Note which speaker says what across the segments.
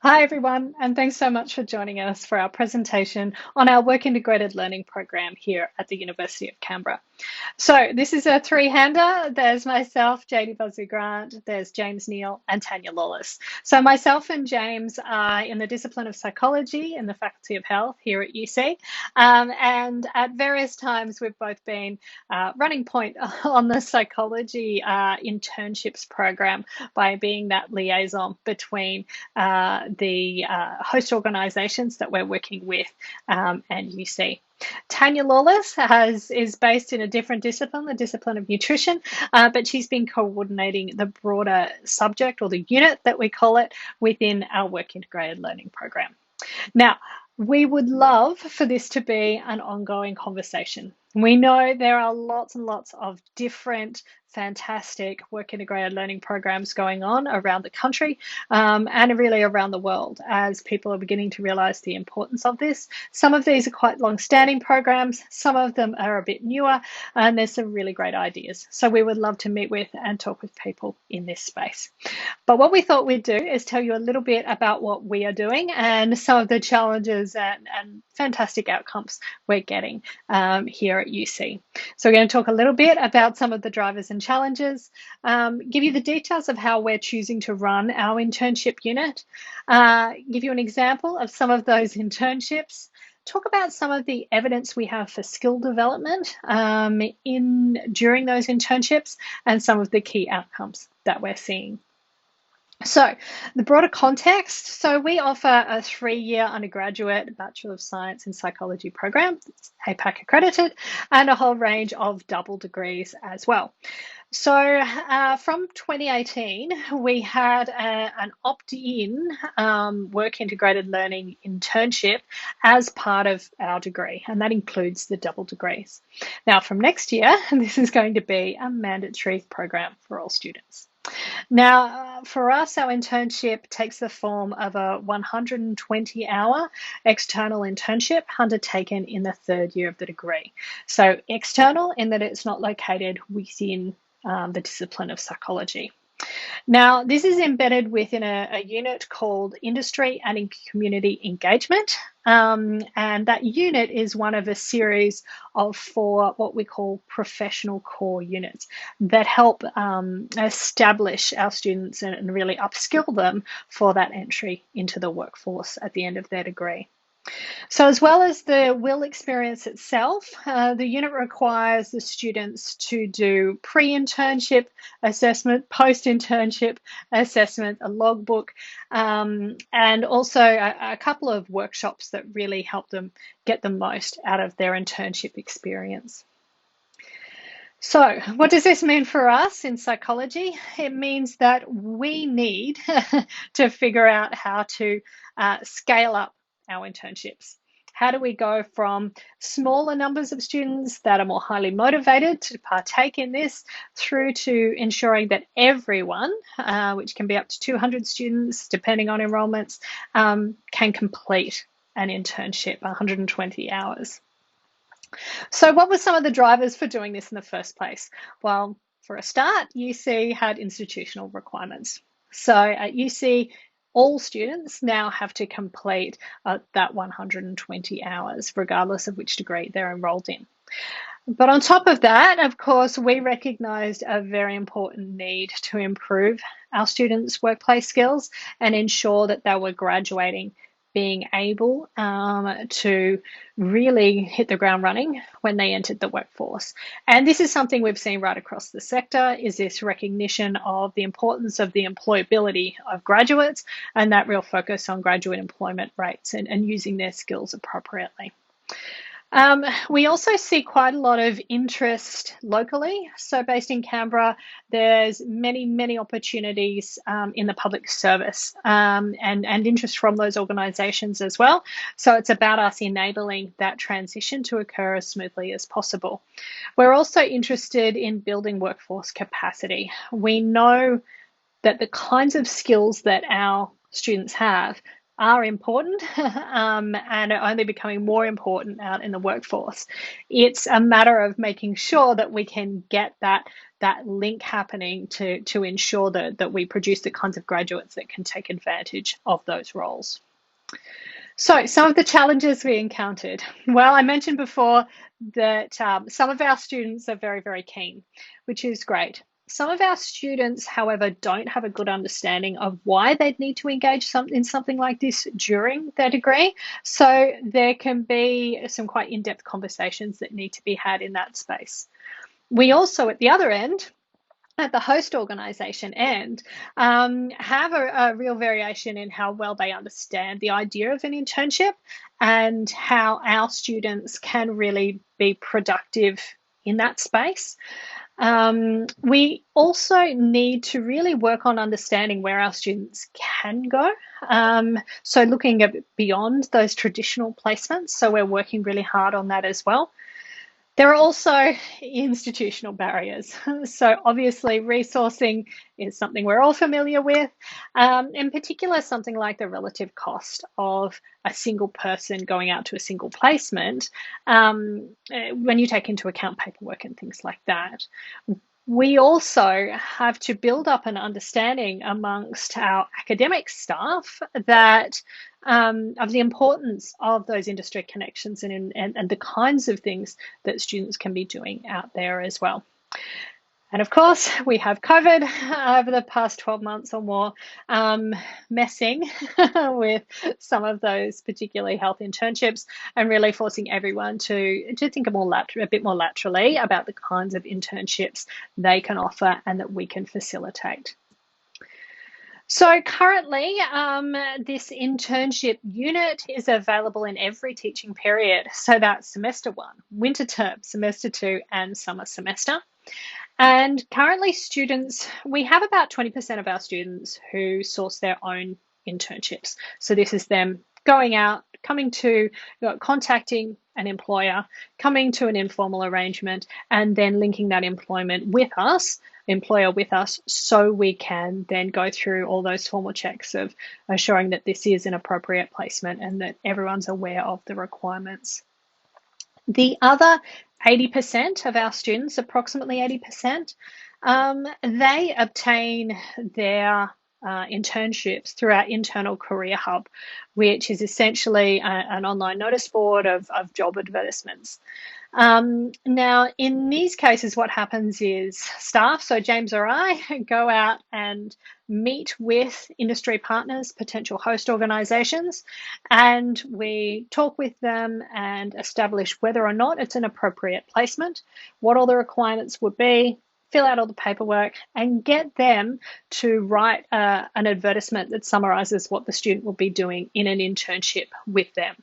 Speaker 1: Hi everyone, and thanks so much for joining us for our presentation on our work integrated learning program here at the University of Canberra. So this is a three-hander. There's myself, JD Buzzu-Grant, there's James Neal and Tanya Lawless. So myself and James are in the discipline of psychology in the Faculty of Health here at UC. And at various times we've both been running point on the psychology internships program by being that liaison between the host organisations that we're working with and UC. Tanya Lawless is based in a different discipline, the discipline of nutrition, but she's been coordinating the broader subject or the unit that we call it within our work integrated learning program. Now, we would love for this to be an ongoing conversation. We know there are lots and lots of different fantastic work integrated learning programs going on around the country and really around the world as people are beginning to realize the importance of this. Some of these are quite long-standing programs, some of them are a bit newer, and there's some really great ideas. So we would love to meet with and talk with people in this space. But what we thought we'd do is tell you a little bit about what we are doing and some of the challenges and fantastic outcomes we're getting here at UC. So we're going to talk a little bit about some of the drivers and challenges, give you the details of how we're choosing to run our internship unit, give you an example of some of those internships, talk about some of the evidence we have for skill development during those internships and some of the key outcomes that we're seeing. So the broader context, so we offer a 3-year undergraduate Bachelor of Science in Psychology program, it's APAC accredited, and a whole range of double degrees as well. So from 2018, we had an opt-in work integrated learning internship as part of our degree, and that includes the double degrees. Now from next year, this is going to be a mandatory program for all students. Now, for us, our internship takes the form of a 120-hour external internship undertaken in the 3rd year of the degree. So external in that it's not located within the discipline of psychology. Now, this is embedded within a unit called Industry and Community Engagement, and that unit is one of a series of 4 what we call professional core units that help establish our students and really upskill them for that entry into the workforce at the end of their degree. So as well as the WIL experience itself, the unit requires the students to do pre-internship assessment, post-internship assessment, a logbook, and also a couple of workshops that really help them get the most out of their internship experience. So what does this mean for us in psychology? It means that we need to figure out how to scale up our internships. How do we go from smaller numbers of students that are more highly motivated to partake in this through to ensuring that everyone, which can be up to 200 students depending on enrollments, can complete an internship, 120 hours. So what were some of the drivers for doing this in the first place? Well, for a start, UC had institutional requirements. So at UC, all students now have to complete that 120 hours, regardless of which degree they're enrolled in. But on top of that, of course, we recognised a very important need to improve our students' workplace skills and ensure that they were graduating being able to really hit the ground running when they entered the workforce. And this is something we've seen right across the sector, is this recognition of the importance of the employability of graduates and that real focus on graduate employment rates and using their skills appropriately. We also see quite a lot of interest locally. So based in Canberra, there's many opportunities in the public service and interest from those organisations as well. So it's about us enabling that transition to occur as smoothly as possible. We're also interested in building workforce capacity. We know that the kinds of skills that our students have are important and are only becoming more important out in the workforce. It's a matter of making sure that we can get that link happening to ensure that we produce the kinds of graduates that can take advantage of those roles. So, some of the challenges we encountered. Well, I mentioned before that some of our students are very, very keen, which is great. Some of our students, however, don't have a good understanding of why they'd need to engage in something like this during their degree. So, there can be some quite in depth conversations that need to be had in that space. We also, at the other end, at the host organisation end, have a real variation in how well they understand the idea of an internship and how our students can really be productive in that space. We also need to really work on understanding where our students can go. So looking at beyond those traditional placements. So we're working really hard on that as well. There are also institutional barriers. So obviously resourcing is something we're all familiar with. In particular, something like the relative cost of a single person going out to a single placement, when you take into account paperwork and things like that. We also have to build up an understanding amongst our academic staff that of the importance of those industry connections and the kinds of things that students can be doing out there as well. And of course, we have COVID over the past 12 months or more, messing with some of those, particularly health internships, and really forcing everyone to think a bit more laterally about the kinds of internships they can offer and that we can facilitate. So currently, this internship unit is available in every teaching period. So that's semester 1, winter term, semester 2, and summer semester. And currently we have about 20% of our students who source their own internships. So this is them going out, contacting an employer, coming to an informal arrangement, and then linking that employer with us, so we can then go through all those formal checks of assuring that this is an appropriate placement and that everyone's aware of the requirements. The other 80% of our students, approximately 80%, they obtain their internships through our internal career hub, which is essentially an online notice board of job advertisements. Now, in these cases, what happens is staff, so James or I, go out and meet with industry partners, potential host organisations, and we talk with them and establish whether or not it's an appropriate placement, what all the requirements would be, fill out all the paperwork, and get them to write an advertisement that summarises what the student will be doing in an internship with them.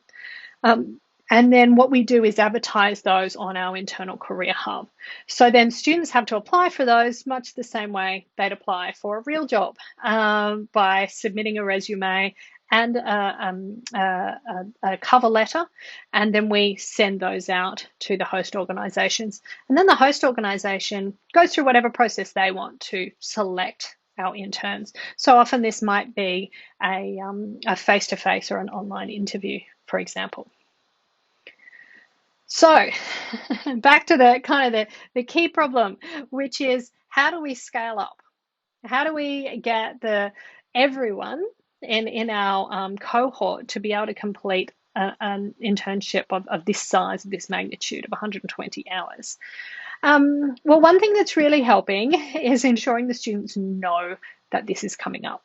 Speaker 1: And then what we do is advertise those on our internal career hub. So then students have to apply for those much the same way they'd apply for a real job, by submitting a resume and a cover letter, and then we send those out to the host organisations. And then the host organisation goes through whatever process they want to select our interns. So often this might be a face-to-face or an online interview, for example. So back to the key problem, which is how do we scale up? How do we get everyone in our cohort to be able to complete an internship of this size, of this magnitude, of 120 hours? Well, one thing that's really helping is ensuring the students know that this is coming up.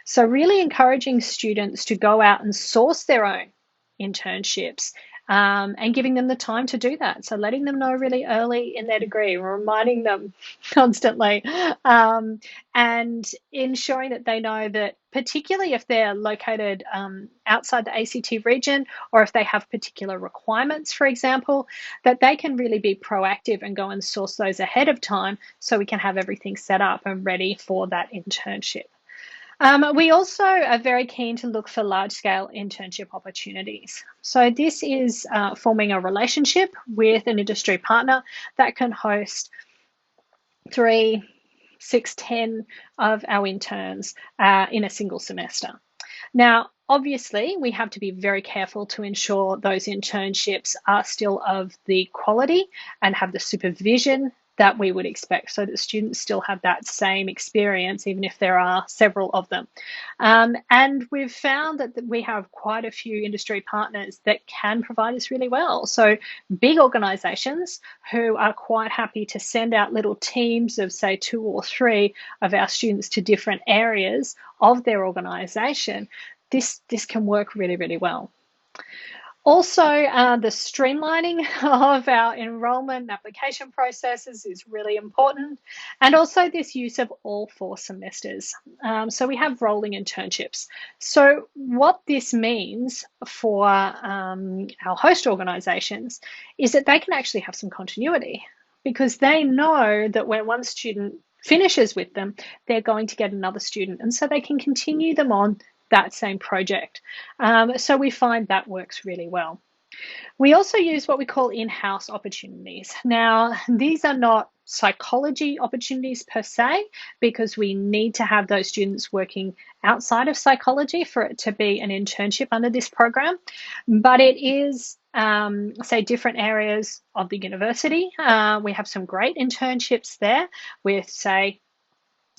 Speaker 1: So really encouraging students to go out and source their own internships, and giving them the time to do that. So letting them know really early in their degree, reminding them constantly, and ensuring that they know that, particularly if they're located outside the ACT region, or if they have particular requirements, for example, that they can really be proactive and go and source those ahead of time so we can have everything set up and ready for that internship. We also are very keen to look for large-scale internship opportunities. So this is forming a relationship with an industry partner that can host 3, 6, 10 of our interns in a single semester. Now, Obviously, we have to be very careful to ensure those internships are still of the quality and have the supervision that we would expect, so that students still have that same experience, even if there are several of them. And we've found that we have quite a few industry partners that can provide us really well. So big organisations who are quite happy to send out little teams of, say, 2 or 3 of our students to different areas of their organisation. This can work really, really well. Also, the streamlining of our enrolment and application processes is really important. And also this use of all 4 semesters. So we have rolling internships. So what this means for our host organisations is that they can actually have some continuity, because they know that when one student finishes with them, they're going to get another student. And so they can continue them on that same project. So we find that works really well. We also use what we call in-house opportunities. Now, these are not psychology opportunities per se, because we need to have those students working outside of psychology for it to be an internship under this program. But it is, say, different areas of the university. We have some great internships there with, say,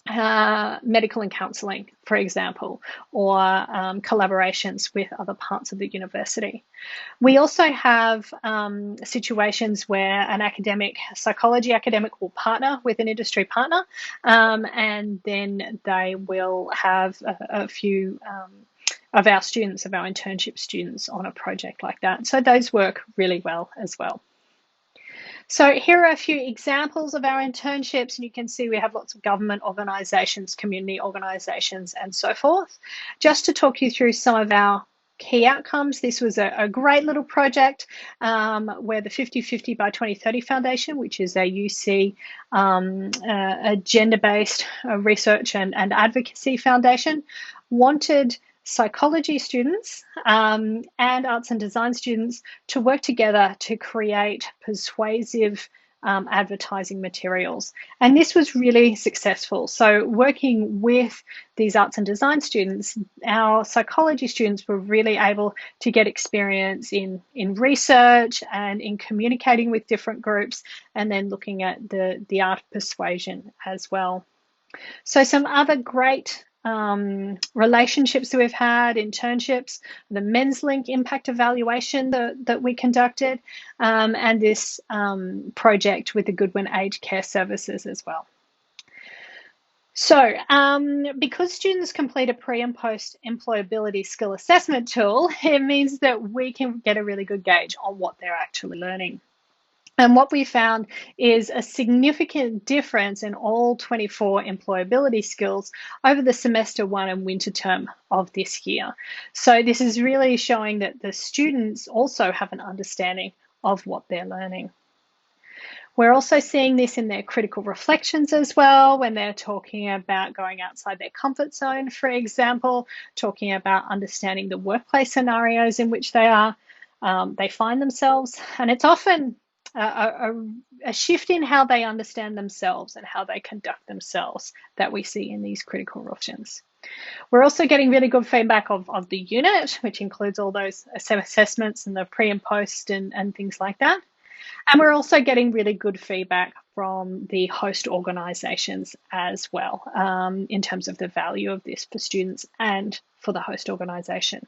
Speaker 1: medical and counselling, for example, or collaborations with other parts of the university. We also have situations where an psychology academic will partner with an industry partner, and then they will have a few of our students, of our internship students, on a project like that. So those work really well as well. So here are a few examples of our internships, and you can see we have lots of government organisations, community organisations, and so forth. Just to talk you through some of our key outcomes, this was a great little project where the 50/50 by 2030 Foundation, which is a UC a gender-based research and advocacy foundation, wanted psychology students and arts and design students to work together to create persuasive advertising materials. And this was really successful. So working with these arts and design students, our psychology students were really able to get experience in research and in communicating with different groups, and then looking at the art of persuasion as well. So some other great relationships that we've had, internships, the Men's Link impact evaluation that we conducted, and this project with the Goodwin Aged Care Services as well. So because students complete a pre and post employability skill assessment tool, it means that we can get a really good gauge on what they're actually learning. And what we found is a significant difference in all 24 employability skills over the semester 1 and winter term of this year. So this is really showing that the students also have an understanding of what they're learning. We're also seeing this in their critical reflections as well, when they're talking about going outside their comfort zone, for example, talking about understanding the workplace scenarios in which they find themselves. And it's often a shift in how they understand themselves and how they conduct themselves that we see in these critical reflections. We're also getting really good feedback of the unit, which includes all those assessments and the pre and post and things like that. And we're also getting really good feedback from the host organisations as well, in terms of the value of this for students and for the host organisation.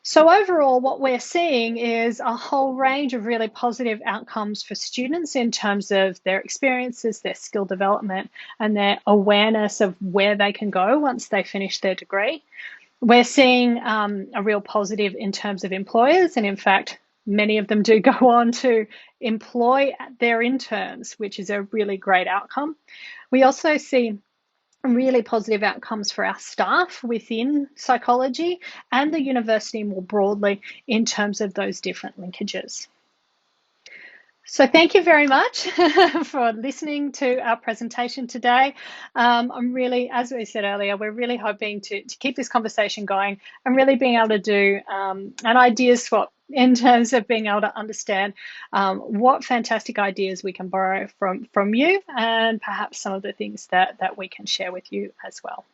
Speaker 1: So overall, what we're seeing is a whole range of really positive outcomes for students in terms of their experiences, their skill development, and their awareness of where they can go once they finish their degree. We're seeing a real positive in terms of employers, and in fact, many of them do go on to employ their interns, which is a really great outcome. We also see really positive outcomes for our staff within psychology and the university more broadly in terms of those different linkages. So thank you very much for listening to our presentation today. I'm really, as we said earlier, we're really hoping to keep this conversation going and really being able to do an ideas swap in terms of being able to understand what fantastic ideas we can borrow from you, and perhaps some of the things that we can share with you as well.